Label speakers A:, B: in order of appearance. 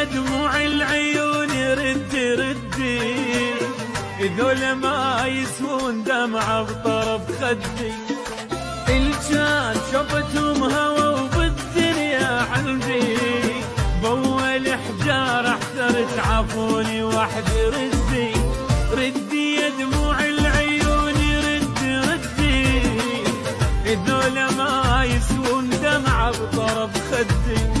A: يا دموع العيون ردي ردي، ذولا ما يسوون دمعة بطرف خدي. الجان شفتهم هوى وبالدنيا عندي، بول حجار احترت عفوني وحدي. ردي ردي يا دموع العيون ردي ردي، ذولا ما يسوون دمعة بطرف خدي.